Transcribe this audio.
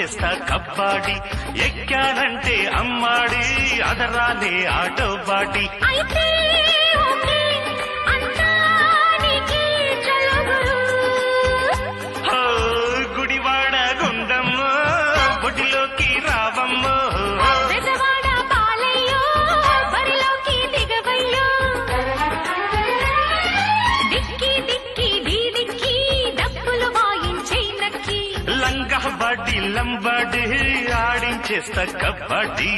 ఆడించేస్తా kabaddi ఎక్కానంటే అమ్మాడి అదరాలే auto బాటి Gudivada Gundamma బుడిలోకి రావమ్మ లంగా body Lambadi ఆడించేస్తా kabaddi